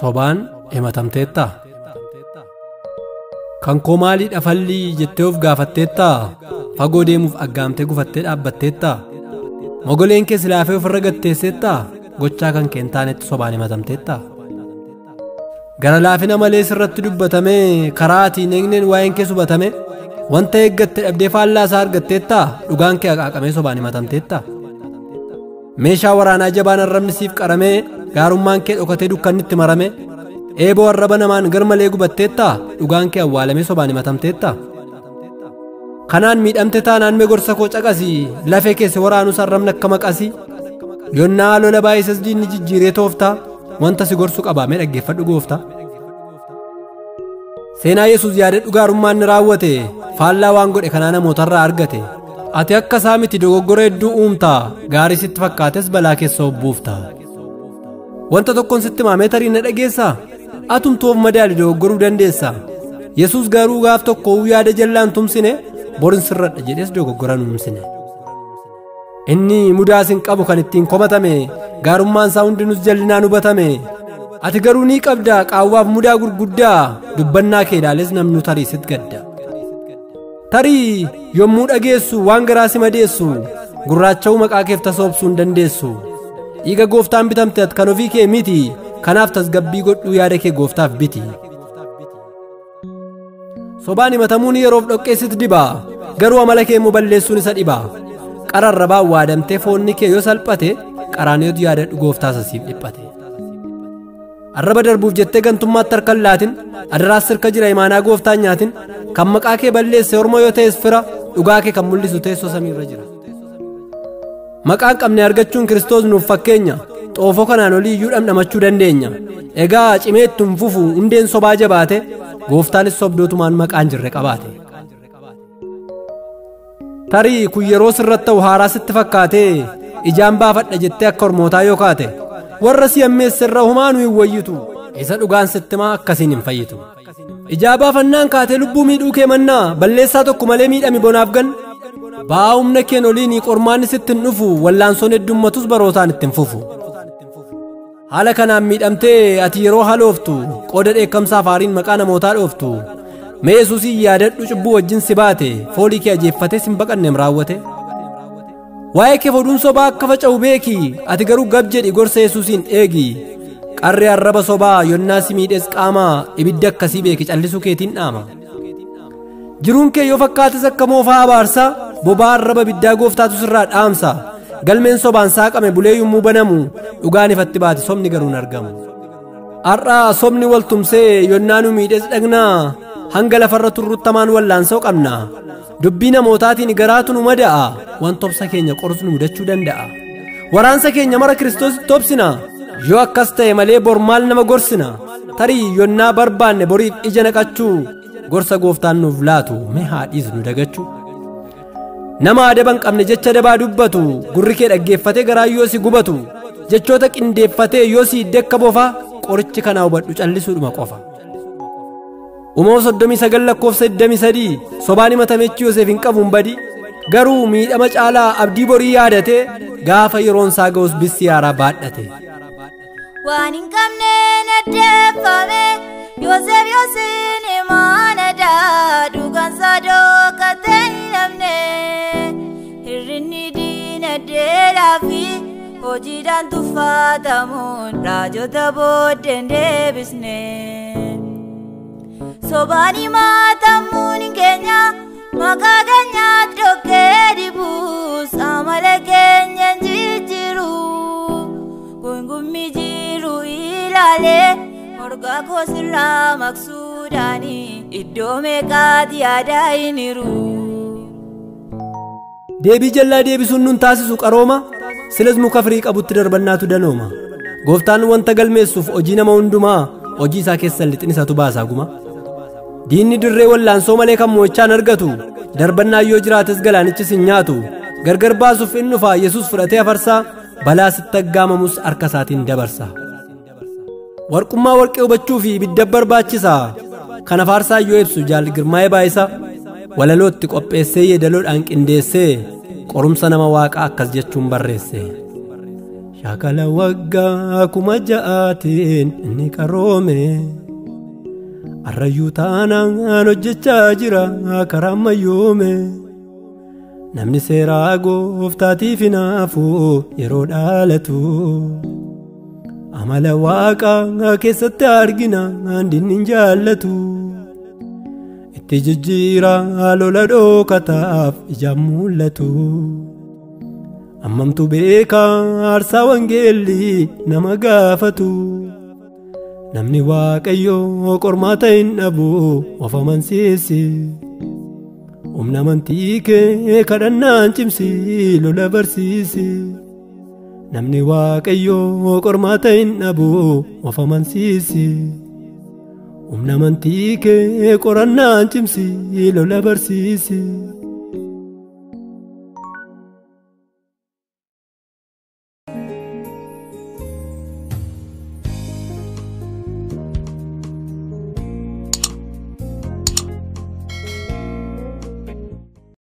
Sobaan himatamteetta. Kan koo maaliidha falli jettee of gaafatteetta. Fagoo deemuuf aggaamtee gufattee dhaabbatteetta. Mogoleen kee silaafee ofirra gatteesseetta. Gochaa kan kee hin taanetti sobaan himatamteetta. Gara laafina malee sirratti dubbatamee karaa atiin eegneen waa'een kee subatame wanta eeggatte dhabdee faallaa isaa argatteetta. Dhugaan kee haqaaqamee sobaan himatamteetta. Meeshaa waraanaa jabaan arrabni siif qaramee gaarummaan kee dhokatee dukkannitti marame eeboo arraba namaan garmalee gubatteetta. Dhugaan kee awwaalamee sobaan himatamteetta. Kanaan miidhamte taanaan mee gorsa koo caqasi. Lafee keessa waraanus arrabni akka maqasi. Yonnaa lola baay'isas diinni jijjiiree toofta. Wanta si gorsu qabaa mee dhaggeeffadhu goofta. Seenaa Yesuus yaadadhu gaarummaan ni raawwate. Faallaa waan godhe kanaa namootarraa argate. Ati akka isaa miti dogoggora hedduu uumta. Gaarii sitti fakkaates balaa keessa obbuufta. Wanta tokkoon sitti maamee tarii na dhageessa. Atumtoof madaali dogoggoruu dandeessa. Yesuus garuu gaaf tokko yaada jallaan tumsine borin sirradha jedhees dogoggora nuumsine. Inni mudaas hin qabu kan ittiin komatame gaarummaan isaa hundinus jallinaan hubatame. Ati garuu ni qabda qaawwaaf mudaa gurguddaa dubbannaa kee ilaales namnu tarii sit gadda. Tarii yommuu dhageessu waan garaa si madeessu gurraacha'uu maqaa keef tasoobsuu hin dandeessu. Dhiiga gooftaan bitamte ati kan ofii kee miti. Kanaaf tasgabbii godhuu yaada kee gooftaaf biti. Sobaan himatamuun yeroof dhoqqeessitti diba. Garuu amala kee immoo balleessuun isa dhiba. Qararrabaan waadamtee foonni kee yoo salphate qaraaniyotu yaadadhu gooftaa sasiif dhiphate. Arraba darbuuf jettee gantummaatti harkan laatin adaraas sirka jira imaanaa gooftaan nyaatin kan maqaa kee balleesse orma yoo ta'es fira dhugaa kee kan mul'isu teessoo samiirra jira. Maqaan qabne argachuun Kiristoos nuuf fakkeenya. Xoofoo kanaan olii iyyuu dhamdhamachuu dandeenya. Egaa cimee ittiin fufu hundeen sobaa jabaate gooftaanis sobdootumaan maqaan jirre qabaate. Tarii kun yeroo sirratti ta'u haaraa sitti fakkaate ijaan baafadha jettee akka ormootaa yoo kaate warra si ammeessirra humaanuu hin wayyitu isa dhugaan sitti maa akkasiin hin fayyitu. Ijaa baafannaan kaatee lubbuu miidhuu kee mannaa balleessaa tokko malee miidhami bonaaf gan ba'aa humna keen oliin qormaanni sitti hin dhufu wallaansoon heddummatus barootaan ittiin fufu. Haala kanaan miidhamtee ati yeroo halooftu qooda dheekkamsaaf aariin maqaa namootaa dhooftu. Mee Yesuusii yaadadhu cubbuu wajjin si baate foolii kee ajeeffatee sin baqanneem raawwate. Waa'ee kee oduun sobaa akka faca'u beeki ati garuu gab jedhi gorsa Yesuusiin eegi. Qarree arraba sobaa yonnaa si miidhes qaamaa ibidda akkasii beeki callisuu keetiin dhaama. Jiruun kee yoo fakkaates akka moofaa abaarsa bobaa arraba biddaa gooftaatu sirraa dhaamsa. Galmeen sobaan saaqame bulee yommuu banamu dhugaan ifatti baate sobni garuu hin argamu. Har'aa sobni wal tumsee yonnaa nu miidhes dhagnaa hanga lafarra turruttamaan wallaansoo qabna. Dubbii namootaatiin garaatu nu mada'a. Wanta obsa keenya qorsu nu mudachuu danda'a. Waraansa keenya mara Kiristoositti obsina. Yoo akkas ta'e malee bor maal nama gorsina. Tarii yonnaa barbaanne boriif ija naqachuu gorsa gooftaan nuuf laatu mee haa dhiisnu dagachuu. Nama adaba hin qabne jecha dabaa dubbatu gurri kee dhaggeeffatee garaa yoo si gubatu jechoota qindeeffatee yoo si hidde akka bofa qorichi kanaa hubadhu callisuudhuma qofa. Uumama 39 lakkoofsa 23 sobaan himatamechi Yoosef hin qabuun badi garuu miidhama caalaa abdii borii yaadate gaafa yeroon isaa ga'us bissi haaraa baadhate. Waan hin qabne naddeeffame Yoosef Yoosiin imaana dhugaan isaa dhookatee hin hafne hirrinni diinagdeedhaa fi hojiidhaan tuffatamuun raajota booddeen deebisne. Sobaan himatamuun keenya maqaa keenyatti dhokkee dibuus amala keenya jijjiiru gungummii jiru ilaalee morgaa koo sirraa maqsuudhaani iddoo meeqaatti yaadaa hin hiru. Deebii jallaa deebisuun nun taasisu qarooma silas muka firii qabutti darbannaatu danooma. Gooftaan wanta galmeessuuf hojii nama hundumaa hojii isaa keessan lixin isatu baasaa guma. Diinni dirree wallaansoo malee kan mo'ichaan argatu darbannaa yoo jiraates galaanichis hin nyaatu. Gargar baasuuf in dhufa Yesuus fudhatee afarsaa balaa sitti aggaamamus harka isaatiin dabarsa. Warqummaa warqee hubachuu fi ibidda barbaachisa. Kana faarsaa yoo ibsu jaal girmaa'ee baay'isa. Walalootti qopheessee yeedaloodhaan qindeessee qorumsa nama waaqaa akkas jechuun barreesse. shaakala waggaa kuma ja'aatiin inni qaroome arrayyuu taanaan hojjechaa jira karaa ammayyoome namni seeraa gooftaatiif hinaafuu yeroo dhaalatu amala waaqaa keessatti argina dinni hin jaallatu itti jijjiira lola dhookataaf ijaan mul'atu ammamtu beekaa aarsaa wangeelli nama gaafatu namni waaqayyoo qormaata hin dhabu of amansiisi humna amantii kee kadhannaan cimsi lola barsiisi namni waaqayyoo qormaata hin dhabu of amansiisi humna amantii kee qorannaan cimsi lola barsiisi